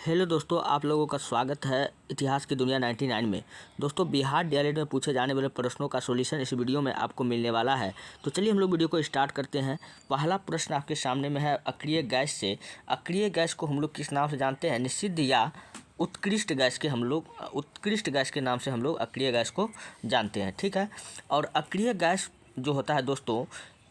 Hello दोस्तों, आप लोगों का स्वागत है इतिहास की दुनिया 99 में। दोस्तों, बिहार डीएलएड में पूछे जाने वाले प्रश्नों का सॉल्यूशन इस वीडियो में आपको मिलने वाला है। तो चलिए हम लोग वीडियो को स्टार्ट करते हैं। पहला प्रश्न आपके सामने में है अक्रिय गैस से। अक्रिय गैस को हम लोग किस नाम से जानते हैं? निषिद्ध या उत्कृष्ट गैस के नाम से हम लोग अक्रिय गैस को जानते हैं। ठीक है। और अक्रिय गैस जो होता है दोस्तों,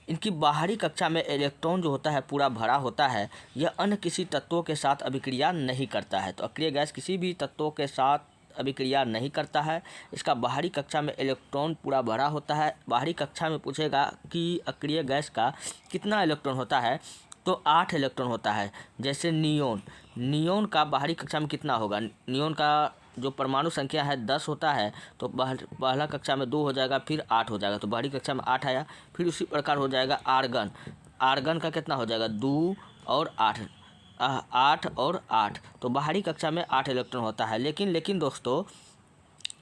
इनकी बाहरी कक्षा में इलेक्ट्रॉन जो होता है पूरा भरा होता है। यह अन्य किसी तत्वों के साथ अभिक्रिया नहीं करता है। तो अक्रिय गैस किसी भी तत्वों के साथ अभिक्रिया नहीं करता है। इसका बाहरी कक्षा में इलेक्ट्रॉन पूरा भरा होता है। बाहरी कक्षा में पूछेगा कि अक्रिय गैस का कितना इलेक्ट्रॉन होता है, तो 8 इलेक्ट्रॉन होता है। जैसे नियोन का बाहरी कक्षा में कितना होगा? नियोन का जो परमाणु संख्या है 10 होता है, तो पहला कक्षा में 2 हो जाएगा, फिर 8 हो जाएगा, तो बाहरी कक्षा में 8 आया। फिर उसी प्रकार हो जाएगा आर्गन का कितना हो जाएगा? 2 और 8, 8 और 8, तो बाहरी कक्षा में 8 इलेक्ट्रॉन होता है। लेकिन दोस्तों,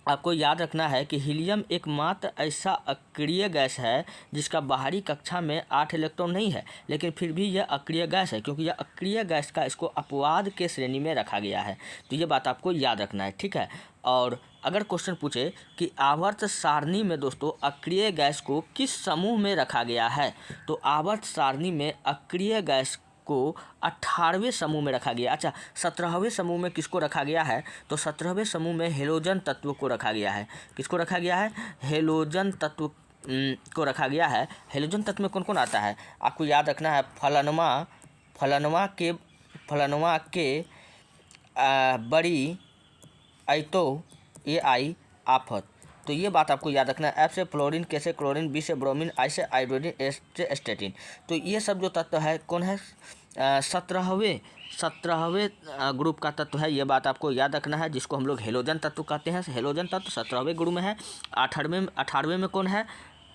आपको याद रखना है कि हीलियम एकमात्र ऐसा अक्रिय गैस है जिसका बाहरी कक्षा में 8 इलेक्ट्रॉन नहीं है, लेकिन फिर भी यह अक्रिय गैस है, क्योंकि यह अक्रिय गैस का इसको अपवाद के श्रेणी में रखा गया है। तो ये बात आपको याद रखना है। ठीक है। और अगर क्वेश्चन पूछे कि आवर्त सारणी में दोस्तों अक्रिय गैस को किस समूह में रखा गया है, तो आवर्त सारणी में अक्रिय गैस को 18वें समूह में रखा गया। अच्छा, 17वें समूह में किसको रखा गया है? तो 17वें समूह में हेलोजन तत्व को रखा गया है। किसको रखा गया है? हेलोजन तत्व को रखा गया है। हेलोजन तत्व में कौन कौन आता है आपको याद रखना है। फलनवा के बड़ी ऐतो AI आफत। तो ये बात आपको याद रखना है। F से फ्लोरीन, K से क्लोरीन, B से ब्रोमीन, I से आयोडीन, S से एस्टेटिन। तो ये सब जो तत्व है कौन है? 17वें ग्रुप का तत्व है। ये बात आपको याद रखना है, जिसको हम लोग हेलोजन तत्व कहते हैं। हेलोजन तत्व 17वें ग्रुप में है। 18वें में कौन है?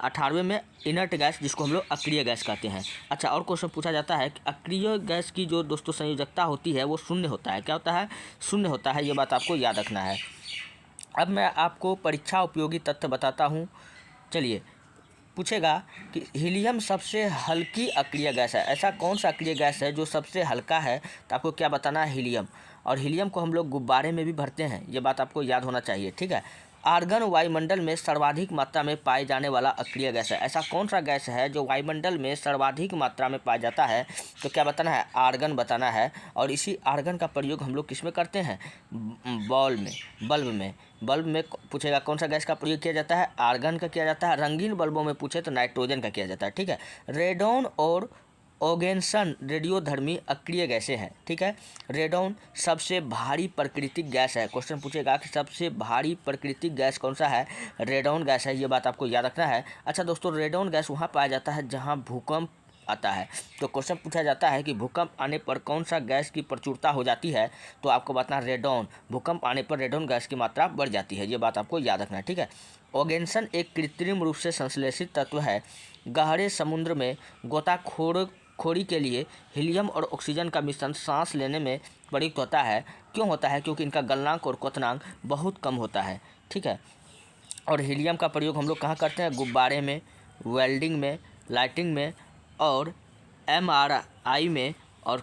18वें में इनर्ट गैस, जिसको हम लोग अक्रिय गैस कहते हैं। अच्छा, और क्वेश्चन पूछा जाता है कि अक्रिय गैस की जो दोस्तों संयोजकता होती है वो शून्य होता है। क्या होता है? शून्य होता है। ये बात आपको याद रखना है। अब मैं आपको परीक्षा उपयोगी तथ्य बताता हूँ। चलिए, पूछेगा कि हीलियम सबसे हल्की अक्रिय गैस है। ऐसा कौन सा अक्रिय गैस है जो सबसे हल्का है? तो आपको क्या बताना है? हीलियम। और हीलियम को हम लोग गुब्बारे में भी भरते हैं। ये बात आपको याद होना चाहिए। ठीक है। आर्गन वायुमंडल में सर्वाधिक मात्रा में पाए जाने वाला अक्रिय गैस है। ऐसा कौन सा गैस है जो वायुमंडल में सर्वाधिक मात्रा में पाया जाता है? तो क्या बताना है? आर्गन बताना है। और इसी आर्गन का प्रयोग हम लोग किस में करते हैं? बल्ब में पूछेगा कौन सा गैस का प्रयोग किया जाता है? आर्गन का किया जाता है। रंगीन बल्बों में पूछे तो नाइट्रोजन का किया जाता है। ठीक है। रेडॉन और ओगेनसन रेडियोधर्मी अक्रिय गैसें हैं। ठीक है। रेडॉन सबसे भारी प्राकृतिक गैस है। क्वेश्चन पूछेगा कि सबसे भारी प्राकृतिक गैस कौन सा है? रेडॉन गैस है। ये बात आपको याद रखना है। अच्छा दोस्तों, रेडॉन गैस वहाँ पाया जाता है जहाँ भूकंप आता है। तो क्वेश्चन पूछा जाता है कि भूकंप आने पर कौन सा गैस की प्रचुरता हो जाती है? तो आपको बताना रेडॉन। भूकंप आने पर रेडॉन गैस की मात्रा बढ़ जाती है। ये बात आपको याद रखना है। ठीक है। ओगेनसन एक कृत्रिम रूप से संश्लेषित तत्व है। गहरे समुद्र में गोताखोरी के लिए हीलियम और ऑक्सीजन का मिश्रण सांस लेने में प्रयुक्त होता है। क्यों होता है? क्योंकि इनका गलनांक और क्वथनांक बहुत कम होता है। ठीक है। और हीलियम का प्रयोग हम लोग कहाँ करते हैं? गुब्बारे में, वेल्डिंग में, लाइटिंग में, और MRI में, और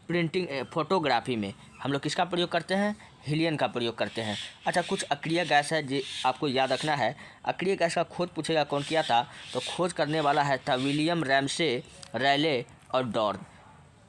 प्रिंटिंग फोटोग्राफी में हम लोग किसका प्रयोग करते हैं? हीलियम का प्रयोग करते हैं। अच्छा, कुछ अक्रिय गैस है जो आपको याद रखना है। अक्रिय गैस का खोज पूछेगा कौन किया था? तो खोज करने वाला था विलियम रैमसे, रैले और डॉर्न।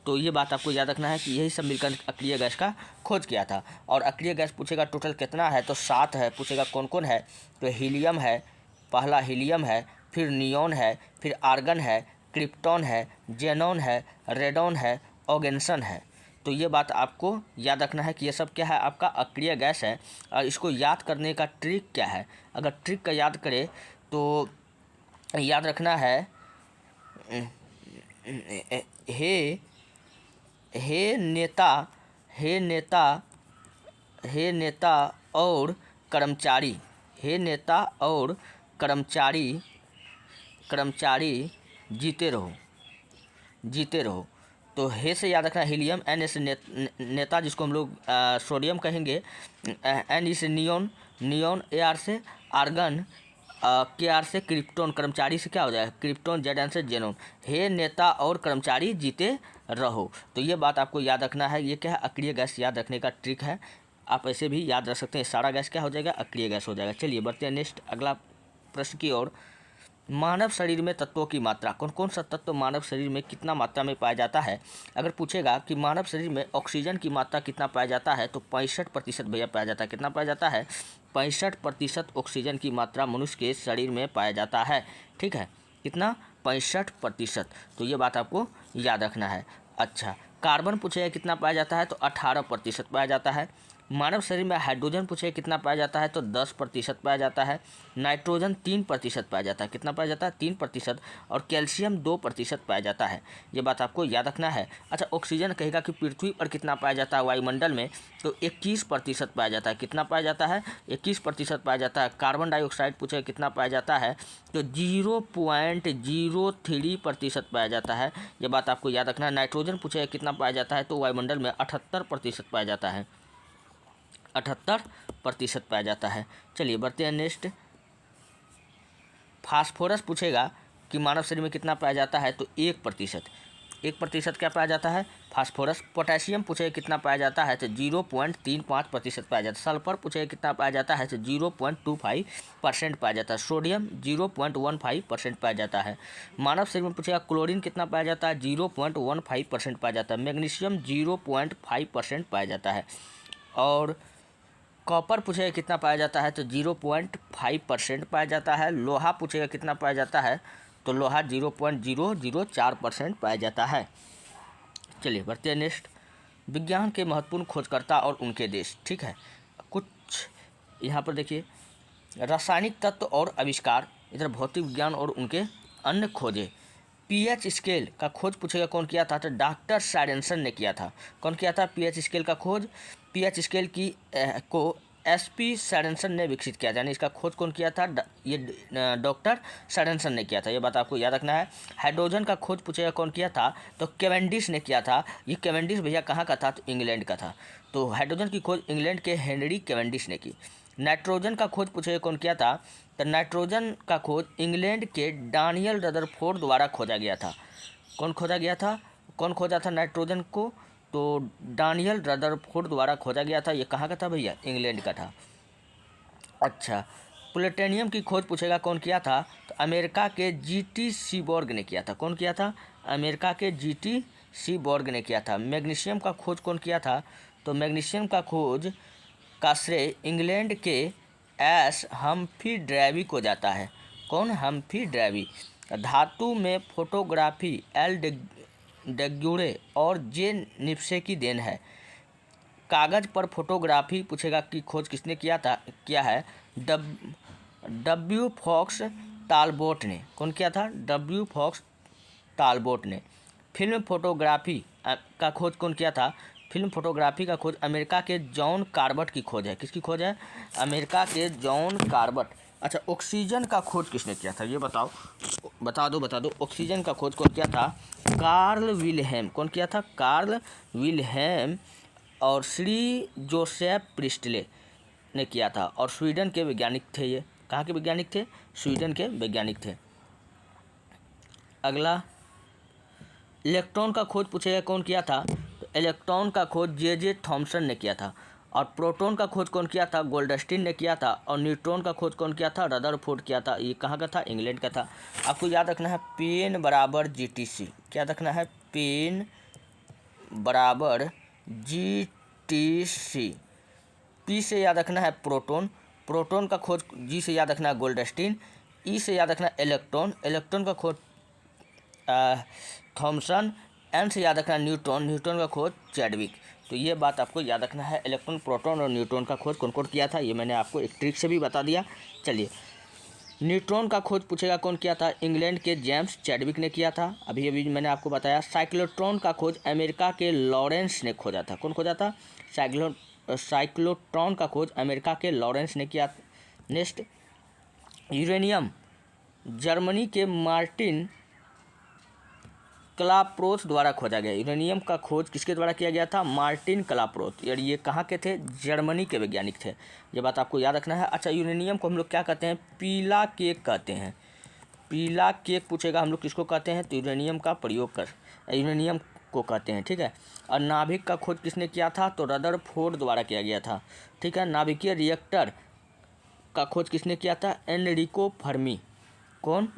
तो ये बात आपको याद रखना है कि यही सब मिलकर अक्रिय गैस का खोज किया था। और अक्रिय गैस पूछेगा टोटल कितना है? तो 7 है। पूछेगा कौन कौन है? तो हीलियम है, पहला हीलियम है, फिर नियोन है, फिर आर्गन है, क्रिप्टॉन है, जेनॉन है, रेडॉन है, ओगेनसन है। तो ये बात आपको याद रखना है कि ये सब क्या है? आपका अक्रिय गैस है। और इसको याद करने का ट्रिक क्या है? अगर ट्रिक का याद करें तो याद रखना है, हे नेता और कर्मचारी, हे नेता और कर्मचारी जीते रहो। तो हे से याद रखना हीलियम, N से नेता जिसको हम लोग सोडियम कहेंगे, N से नियोन, AR से आर्गन, KR से क्रिप्टॉन, कर्मचारी से क्या हो जाएगा? क्रिप्टॉन, ZN से जेनोन। हे नेता और कर्मचारी जीते रहो। तो ये बात आपको याद रखना है। ये क्या है, अक्रिय गैस याद रखने का ट्रिक है। आप ऐसे भी याद रख सकते हैं, सारा गैस क्या हो जाएगा, अक्रिय गैस हो जाएगा। चलिए बढ़ते हैं नेक्स्ट अगला प्रश्न की ओर। मानव शरीर में तत्वों की मात्रा, कौन कौन सा तत्व मानव शरीर में कितना मात्रा में पाया जाता है। अगर पूछेगा कि मानव शरीर में ऑक्सीजन की मात्रा कितना पाया जाता है, तो 65% भैया पाया जाता है। कितना पाया जाता है, 65% ऑक्सीजन की मात्रा मनुष्य के शरीर में पाया जाता है। ठीक है, कितना, 65%। तो ये बात आपको याद रखना है। अच्छा, कार्बन पूछेगा कितना पाया जाता है, तो 18% पाया जाता है। मानव शरीर में हाइड्रोजन पूछे कितना पाया जाता है, तो 10% पाया जाता है। नाइट्रोजन 3% पाया जाता है। कितना पाया जाता है, 3%। और कैल्शियम 2% पाया जाता है। ये बात आपको याद रखना है। अच्छा, ऑक्सीजन कहेगा कि पृथ्वी पर कितना पाया जाता है वायुमंडल में, तो 21% पाया जाता है। कितना पाया जाता है, 21% पाया जाता है। कार्बन डाइऑक्साइड पूछे कितना पाया जाता है, तो 0.03% पाया जाता है। ये बात आपको याद रखना है। नाइट्रोजन पूछे कितना पाया जाता है, तो वायुमंडल में 78% पाया जाता है। 78% पाया जाता है। चलिए बढ़ते हैं नेक्स्ट। फास्फोरस पूछेगा कि मानव शरीर में कितना पाया जाता है, तो 1% क्या पाया जाता है, फास्फोरस। पोटेशियम पूछेगा कितना पाया जाता है, तो 0.35% पाया जाता है। सल्फर पूछेगा कितना पाया जाता है, तो 0.25% पाया जाता है। सोडियम 0.15% पाया जाता है। मानव शरीर में पूछेगा क्लोरीन कितना पाया जाता है, 0.15% पाया जाता है। मैग्नीशियम 0.5% पाया जाता है। और कॉपर पूछेगा कितना पाया जाता है, तो 0.5% पाया जाता है। लोहा पूछेगा कितना पाया जाता है, तो लोहा 0.004% पाया जाता है। चलिए बढ़ते हैं नेक्स्ट। विज्ञान के महत्वपूर्ण खोजकर्ता और उनके देश। ठीक है, कुछ यहाँ पर देखिए, रासायनिक तत्व और आविष्कार, इधर भौतिक विज्ञान और उनके अन्य खोजे। पीएच स्केल का खोज पूछेगा कौन किया था, तो डॉक्टर सैरेंसन ने किया था। कौन किया था पीएच स्केल का खोज, पीएच स्केल की को एसपी सैरेंसन ने विकसित किया, यानी इसका खोज कौन किया था, ये डॉक्टर सैरेंसन ने किया था। ये बात आपको याद रखना है। हाइड्रोजन का खोज पूछेगा कौन किया था, तो कैवेंडिश ने किया था। ये कैवेंडिश भैया कहाँ का था, तो इंग्लैंड का था। तो हाइड्रोजन की खोज इंग्लैंड के हेनरी कैवेंडिश ने की। नाइट्रोजन का खोज पूछेगा कौन किया था, तो नाइट्रोजन का खोज इंग्लैंड के डानियल रदरफोर्ड द्वारा खोजा गया था। कौन खोजा गया था, कौन खोजा था नाइट्रोजन को, तो डानियल रदरफोर्ड द्वारा खोजा गया था। ये कहाँ का था भैया, इंग्लैंड का था। अच्छा, प्लूटोनियम की खोज पूछेगा कौन किया था, तो अमेरिका के जीटी सीबोर्ग ने किया था। कौन किया था, अमेरिका के जीटी सीबोर्ग ने किया था। मैग्नीशियम का खोज कौन किया था, तो मैग्नीशियम का खोज का श्रेय इंग्लैंड के एस हम्फ्री डेवी को जाता है। कौन, हम्फ्री डेवी। धातु में फोटोग्राफी एल डेग्यूरे और जे निप्से की देन है। कागज़ पर फोटोग्राफी पूछेगा कि खोज किसने किया है, डब्ल्यू फॉक्स टालबोट ने। कौन किया था, डब्ल्यू फॉक्स टालबोट ने। फिल्म फोटोग्राफी का खोज कौन किया था, फिल्म फोटोग्राफी का खोज अमेरिका के जॉन कार्बट की खोज है। किसकी खोज है, अमेरिका के जॉन कार्बट। अच्छा, ऑक्सीजन का खोज किसने किया था, ये बताओ, बता दो ऑक्सीजन का खोज कौन किया था, कार्ल विल्हेम। कौन किया था, कार्ल विल्हेम और श्री जोसेफ प्रिस्टले ने किया था। और स्वीडन के वैज्ञानिक थे। ये कहाँ के वैज्ञानिक थे, स्वीडन के वैज्ञानिक थे। अगला, इलेक्ट्रॉन का खोज पूछेगा कौन किया था, तो इलेक्ट्रॉन का खोज जे थॉमसन ने किया था। और प्रोटॉन का खोज कौन किया था, गोल्डस्टीन ने किया था। और न्यूट्रॉन का खोज कौन किया था, रदरफोर्ड किया था। ये कहाँ का था, इंग्लैंड का था। आपको याद रखना है पेन बराबर जीटीसी, क्या रखना है, पेन बराबर जीटीसी। पी से याद रखना है प्रोटॉन, प्रोटॉन का खोज जी से याद रखना है गोल्डस्टीन। ई से याद रखना है इलेक्ट्रॉन, इलेक्ट्रॉन का खोज थॉमसन। एन से याद रखना है न्यूट्रॉन, न्यूट्रॉन का खोज चैडविक। तो ये बात आपको याद रखना है, इलेक्ट्रॉन, प्रोटॉन और न्यूट्रॉन का खोज कौन कौन किया था, ये मैंने आपको एक ट्रिक से भी बता दिया। चलिए, न्यूट्रॉन का खोज पूछेगा कौन किया था, इंग्लैंड के जेम्स चैडविक ने किया था। अभी मैंने आपको बताया। साइक्लोट्रॉन का खोज अमेरिका के लॉरेंस ने खोजा था। कौन खोजा था, साइक्लोट्रॉन का खोज अमेरिका के लॉरेंस ने किया। नेक्स्ट, यूरेनियम जर्मनी के मार्टिन क्लाप्रोथ द्वारा खोजा गया। यूरेनियम का खोज किसके द्वारा किया गया था, मार्टिन क्लाप्रोथ। यार ये कहाँ के थे, जर्मनी के वैज्ञानिक थे। ये बात आपको याद रखना है। अच्छा, यूरेनियम को हम लोग क्या कहते हैं, पीला केक कहते हैं। पीला केक पूछेगा हम लोग किसको कहते हैं, तो यूरेनियम का प्रयोग कर, यूरेनियम को कहते हैं, ठीक है। और नाभिक का खोज किसने किया था, तो रदरफोर्ड द्वारा किया गया था, ठीक है। नाभिकीय रिएक्टर का खोज किसने किया था, एनरिको फर्मी। कौन,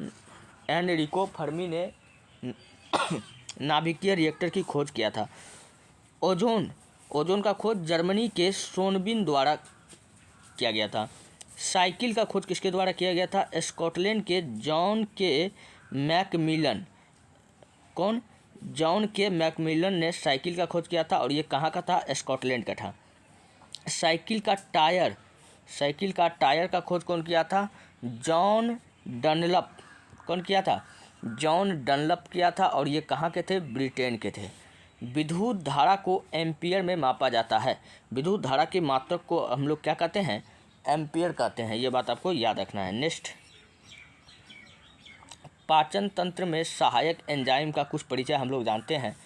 एनरिको फर्मी ने नाभिकीय रिएक्टर की खोज किया था। ओजोन का खोज जर्मनी के सोनबिन द्वारा किया गया था। साइकिल का खोज किसके द्वारा किया गया था, स्कॉटलैंड के जॉन के मैकमिलन। कौन, जॉन के मैकमिलन ने साइकिल का खोज किया था और ये कहाँ का था, स्कॉटलैंड का था। साइकिल का टायर का खोज कौन किया था, जॉन डनलप। कौन किया था, जॉन डनलप किया था और ये कहाँ के थे, ब्रिटेन के थे। विद्युत धारा को एम्पियर में मापा जाता है। विद्युत धारा की मात्रक को हम लोग क्या कहते हैं, एम्पियर कहते हैं, ये बात आपको याद रखना है। नेक्स्ट, पाचन तंत्र में सहायक एंजाइम का कुछ परिचय हम लोग जानते हैं।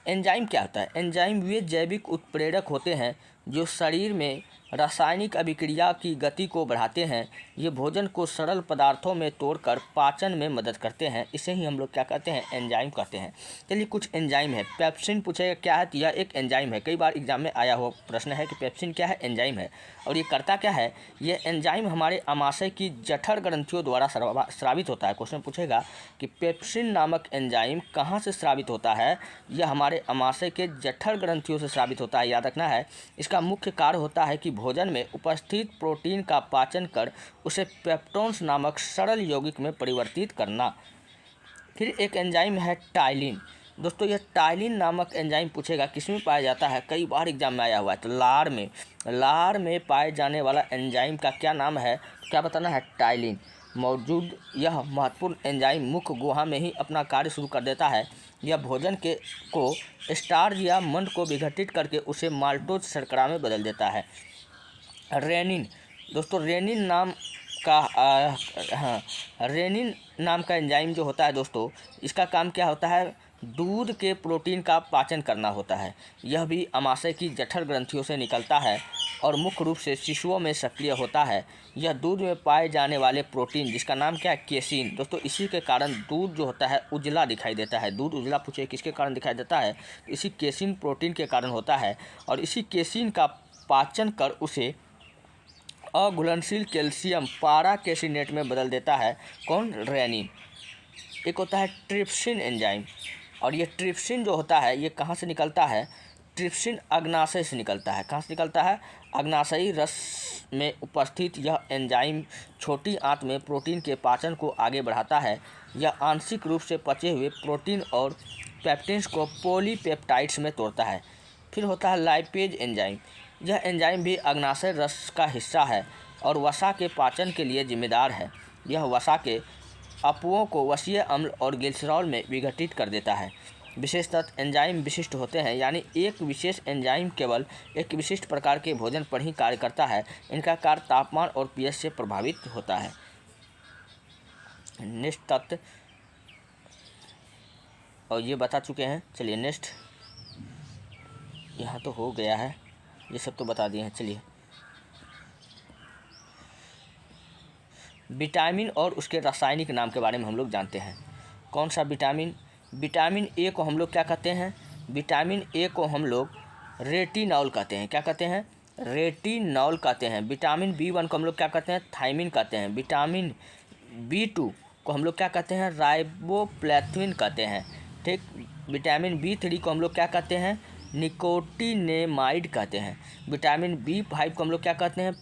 एंजाइम क्या होता है, एंजाइम वे जैविक उत्प्रेरक होते हैं जो शरीर में रासायनिक अभिक्रिया की गति को बढ़ाते हैं। ये भोजन को सरल पदार्थों में तोड़कर पाचन में मदद करते हैं, इसे ही हम लोग क्या कहते हैं, एंजाइम कहते हैं। चलिए कुछ एंजाइम है। पेप्सिन पूछेगा क्या है, तो यह एक एंजाइम है। कई बार एग्जाम में आया हुआ प्रश्न है कि पेप्सिन क्या है, एंजाइम है। और ये करता क्या है, ये एंजाइम हमारे आमाशय की जठर ग्रंथियों द्वारा स्रावित होता है। क्वेश्चन पूछेगा कि पेप्सिन नामक एंजाइम कहाँ से स्रावित होता है, यह हमारे आमाशय के जठर ग्रंथियों से स्रावित होता है, याद रखना है। इसका मुख्य कार्य होता है कि भोजन में उपस्थित प्रोटीन का पाचन कर उसे पेप्टोन्स नामक सरल यौगिक में परिवर्तित करना। फिर एक एंजाइम है टाइलिन। दोस्तों यह टाइलिन नामक एंजाइम पूछेगा किसमें पाया जाता है, कई बार एग्जाम में आया हुआ है। तो लार में पाए जाने वाला एंजाइम का क्या नाम है, क्या बताना है, टाइलिन। मौजूद यह महत्वपूर्ण एंजाइम मुख्य गुहा में ही अपना कार्य शुरू कर देता है। यह भोजन को स्टार्च या मंड को विघटित करके उसे माल्टोज शर्करा में बदल देता है। रेनिन, दोस्तों रेनिन नाम का एंजाइम जो होता है दोस्तों, इसका काम क्या होता है, दूध के प्रोटीन का पाचन करना होता है। यह भी आमाशय की जठर ग्रंथियों से निकलता है और मुख्य रूप से शिशुओं में सक्रिय होता है। यह दूध में पाए जाने वाले प्रोटीन जिसका नाम क्या है, केसिन। दोस्तों इसी के कारण दूध जो होता है उजला दिखाई देता है। दूध उजला पूछे किसके कारण दिखाई देता है, इसी केसिन प्रोटीन के कारण होता है। और इसी केसिन का पाचन कर उसे अघुलनशील कैल्शियम पारा कैसिनेट में बदल देता है। कौन, रेनिन। एक होता है ट्रिप्सिन एंजाइम, और ये ट्रिप्सिन जो होता है ये कहाँ से निकलता है, ट्रिप्सिन अग्नाशय से निकलता है। कहाँ से निकलता है, अग्नाशयी रस में उपस्थित यह एंजाइम छोटी आंत में प्रोटीन के पाचन को आगे बढ़ाता है। यह आंशिक रूप से पचे हुए प्रोटीन और पेप्टिन्स को पॉलीपेप्टाइड्स में तोड़ता है। फिर होता है लाइपेज एंजाइम। यह एंजाइम भी अग्नाशय रस का हिस्सा है और वसा के पाचन के लिए जिम्मेदार है। यह वसा के अपुओं को वसीय अम्ल और ग्लिसरॉल में विघटित कर देता है। विशेषतः एंजाइम विशिष्ट होते हैं, यानी एक विशेष एंजाइम केवल एक विशिष्ट प्रकार के भोजन पर ही कार्य करता है। इनका कार्य तापमान और पीएच से प्रभावित होता है। नेक्स्ट तत्व और ये बता चुके हैं। चलिए नेक्स्ट, यहाँ तो हो गया है, ये सब तो बता दिए हैं। चलिए विटामिन और उसके रासायनिक नाम के बारे में हम लोग जानते हैं। कौन सा विटामिन, विटामिन ए को हम लोग क्या कहते हैं, विटामिन ए को हम लोग रेटिनॉल कहते हैं। क्या कहते हैं, रेटिनॉल कहते हैं। विटामिन B1 को हम लोग क्या कहते हैं, थायमिन कहते हैं। विटामिन B2 को हम लोग क्या कहते हैं, राइबोप्लाथिन कहते हैं। ठीक, विटामिन B3 को हम लोग क्या कहते हैं, निकोटिनेमाइड कहते हैं। विटामिन B5 को हम लोग क्या कहते हैं,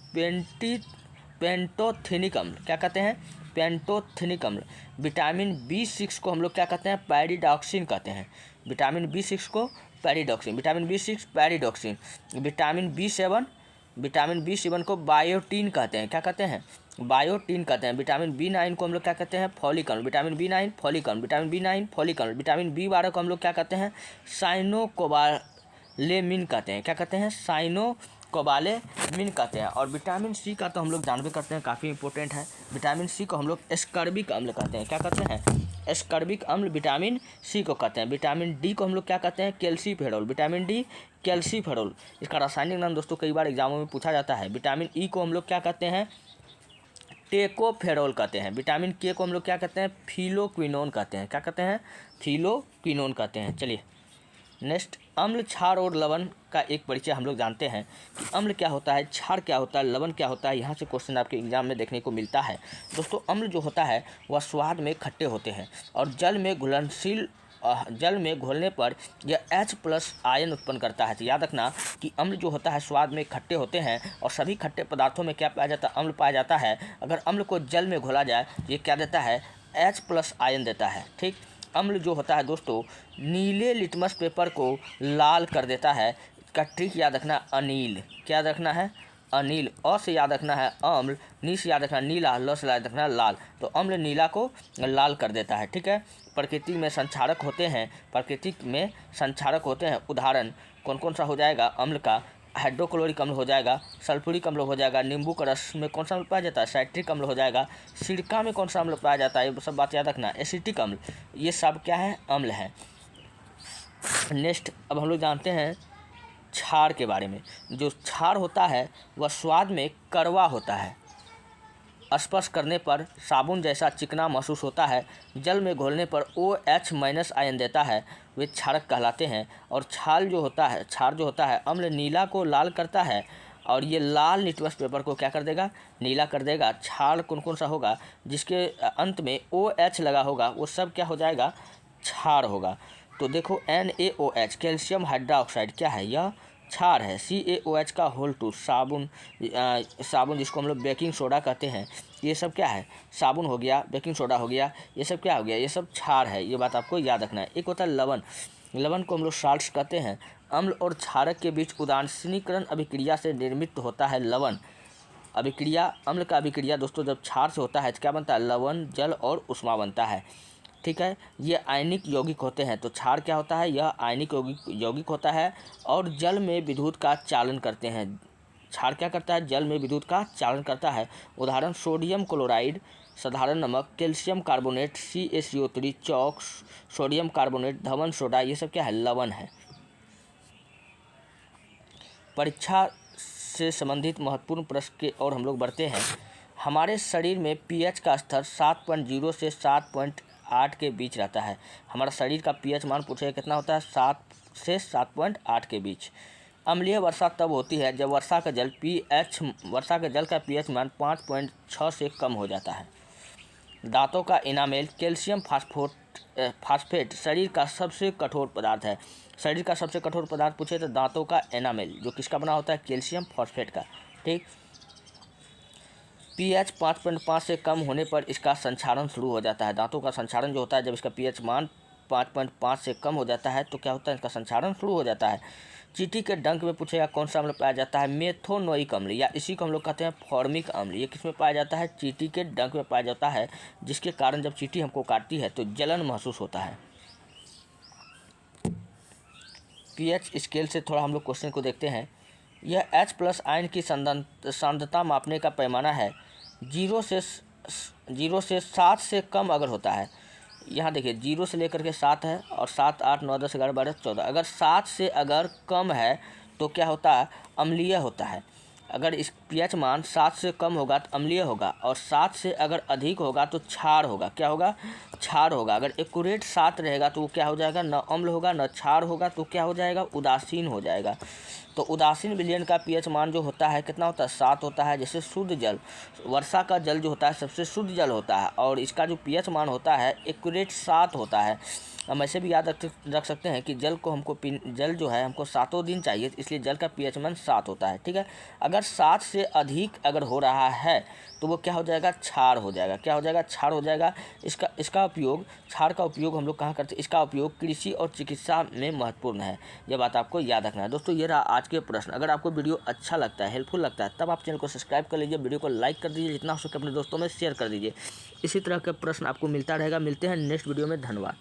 पेंटोथेनिक अम्ल। क्या कहते हैं, पेंटोथेनिक अम्ल। विटामिन B6 को हम लोग क्या कहते हैं, पैरिडॉक्सिन कहते हैं। विटामिन B6 को पैरिडॉक्सिन, विटामिन B6 पैरिडॉक्सिन। विटामिन B7 को बायोटीन कहते हैं। क्या कहते हैं, बायोटीन कहते हैं। विटामिन B9 को हम लोग क्या कहते हैं, फॉलिक अम्ल। विटामिन B9 फॉलिक अम्ल, विटामिन B9 फॉलिक अम्ल। विटामिन B12 को हम लोग क्या कहते हैं, साइनोकोबालेमिन कहते हैं। क्या कहते हैं, साइनोकोबालेमिन कहते हैं। और विटामिन C का तो हम लोग जानबे करते हैं, काफ़ी इंपॉर्टेंट है। विटामिन C को हम लोग एस्कर्बिक अम्ल कहते हैं। क्या कहते हैं, एस्कर्बिक अम्ल विटामिन C को कहते हैं। विटामिन D को हम लोग क्या कहते हैं, कैल्सीफेरॉल। विटामिन D कैल्सीफेरॉल, इसका रासायनिक नाम दोस्तों कई बार एग्जामों में पूछा जाता है। विटामिन E को हम लोग क्या कहते हैं, टेकोफेरॉल कहते हैं। विटामिन K को हम लोग क्या कहते हैं, फिलोक्विनोन कहते हैं। क्या कहते हैं, फिलोक्विनोन कहते हैं। चलिए नेक्स्ट, अम्ल, क्षार और लवण का एक परिचय हम लोग जानते हैं कि अम्ल क्या होता है, क्षार क्या होता है, लवण क्या होता है। यहाँ से क्वेश्चन आपके एग्जाम में देखने को मिलता है। दोस्तों, अम्ल जो होता है वह स्वाद में खट्टे होते हैं और जल में घुलनशील, जल में घोलने पर यह H+ आयन उत्पन्न करता है। तो याद रखना कि अम्ल जो होता है स्वाद में खट्टे होते हैं और सभी खट्टे पदार्थों में क्या पाया जाता है, अम्ल पाया जाता है। अगर अम्ल को जल में घोला जाए तो ये क्या देता है, H+ आयन देता है। ठीक, अम्ल जो होता है दोस्तों नीले लिटमस पेपर को लाल कर देता है। इसका ट्रिक याद रखना, अनील, क्या रखना है, अनील। अ से याद रखना है अम्ल, नी से याद रखना नीला, ल से याद रखना लाल। तो अम्ल नीला को लाल कर देता है। ठीक है, प्रकृति में संक्षारक होते हैं, प्रकृति में संक्षारक होते हैं। उदाहरण कौन कौन सा हो जाएगा, अम्ल का हाइड्रोक्लोरिक अम्ल हो जाएगा, सल्फ्यूरिक अम्ल हो जाएगा, नींबू का रस में कौन सा अम्ल पाया जाता है, साइट्रिक अम्ल हो जाएगा, सिरका में कौन सा अम्ल पाया जाता है, ये सब बात याद रखना, एसिटिक अम्ल। ये सब क्या है, अम्ल है। नेक्स्ट, अब हम लोग जानते हैं क्षार के बारे में। जो क्षार होता है वह स्वाद में कड़वा होता है, स्पर्श करने पर साबुन जैसा चिकना महसूस होता है, जल में घोलने पर OH- आयन देता है, वे क्षारक कहलाते हैं। और क्षार जो होता है अम्ल नीला को लाल करता है और ये लाल लिटमस पेपर को क्या कर देगा, नीला कर देगा। क्षार कौन कौन सा होगा, जिसके अंत में OH लगा होगा वो सब क्या हो जाएगा, क्षार होगा। तो देखो NaOH कैल्शियम हाइड्रोक्साइड क्या है, यह क्षार है। CaOH का होल 2 साबुन जिसको हम लोग बेकिंग सोडा कहते हैं, ये सब क्या है, साबुन हो गया, बेकिंग सोडा हो गया, ये सब क्या हो गया, ये सब क्षार है। ये बात आपको याद रखना है। एक होता है लवण, लवण को हम लोग साल्ट्स कहते हैं। अम्ल और क्षारक के बीच उदासीनीकरण अभिक्रिया से निर्मित होता है लवण। अभिक्रिया, अम्ल का अभिक्रिया दोस्तों जब क्षार से होता है तो क्या बनता है, लवण, जल और उष्मा बनता है। ठीक है, ये आयनिक यौगिक होते हैं। तो क्षार क्या होता है, यह आयनिक यौगिक होता है और जल में विद्युत का चालन करते हैं। क्षार क्या करता है, जल में विद्युत का चालन करता है। उदाहरण सोडियम क्लोराइड, साधारण नमक, कैल्शियम कार्बोनेट, CaCO3, चौक, सोडियम कार्बोनेट, धवन सोडा, ये सब क्या है, लवण है। परीक्षा से संबंधित महत्वपूर्ण प्रश्न के और हम लोग बढ़ते हैं। हमारे शरीर में pH का स्तर 7.0 से 7.8 के बीच रहता है। हमारा शरीर का pH मान पूछे कितना होता है, 7 से 7.8 के बीच। अम्लीय वर्षा तब होती है जब वर्षा का जल का pH मान 5.6 से कम हो जाता है। दांतों का इनामेल कैल्शियम फास्फेट शरीर का सबसे कठोर पदार्थ है। शरीर का सबसे कठोर पदार्थ पूछे तो दांतों का एनामेल, जो किसका बना होता है, कैल्शियम फॉस्फेट का। ठीक, pH 5.5 से कम होने पर इसका संक्षारण शुरू हो जाता है। दांतों का संक्षारण जो होता है जब इसका pH मान 5.5 से कम हो जाता है तो क्या होता है, इसका संक्षारण शुरू हो जाता है। चींटी के डंक में पूछेगा कौन सा अम्ल पाया जाता है, मेथोनोइक अम्ल, या इसी को हम लोग कहते हैं फॉर्मिक अम्ल। ये किस में पाया जाता है, चींटी के डंक में पाया जाता है, जिसके कारण जब चींटी हमको काटती है तो जलन महसूस होता है। pH स्केल से थोड़ा हम लोग क्वेश्चन को देखते हैं। यह H+ आयन की सांद्रता मापने का पैमाना है। 0 से 7 से कम अगर होता है, यहाँ देखिए 0 से लेकर के 7 है और 7, 8, 9, 10, 11, 12, 14। अगर 7 से अगर कम है तो क्या होता है, अम्लीय होता है। अगर इस pH मान 7 से कम होगा तो अम्लीय होगा और 7 से अगर अधिक होगा तो क्षार होगा। क्या होगा, क्षार होगा। अगर एक्यूरेट 7 रहेगा तो वो क्या हो जाएगा, न अम्ल होगा न क्षार होगा, तो क्या हो जाएगा, उदासीन हो जाएगा। तो उदासीन विलयन का pH मान जो होता है कितना होता है, 7 होता है। जैसे शुद्ध जल, वर्षा का जल जो होता है सबसे शुद्ध जल होता है और इसका जो pH मान होता है एक्यूरेट 7 होता है। हम ऐसे भी याद रख सकते हैं कि जल जो है हमको 7 दिन चाहिए, इसलिए जल का pH मान 7 होता है। ठीक है, अगर 7 से अधिक अगर हो रहा है तो वो क्या हो जाएगा, क्षार हो जाएगा। क्या हो जाएगा, क्षार हो जाएगा। क्षार का उपयोग हम लोग कहाँ करते हैं, इसका उपयोग कृषि और चिकित्सा में महत्वपूर्ण है। यह बात आपको याद रखना है। दोस्तों, ये रहा आज के प्रश्न। अगर आपको वीडियो अच्छा लगता है, हेल्पफुल लगता है, तब आप चैनल को सब्सक्राइब कर लीजिए, वीडियो को लाइक कर दीजिए, जितना हो सके अपने दोस्तों में शेयर कर दीजिए। इसी तरह के प्रश्न आपको मिलता रहेगा। मिलते हैं नेक्स्ट वीडियो में। धन्यवाद।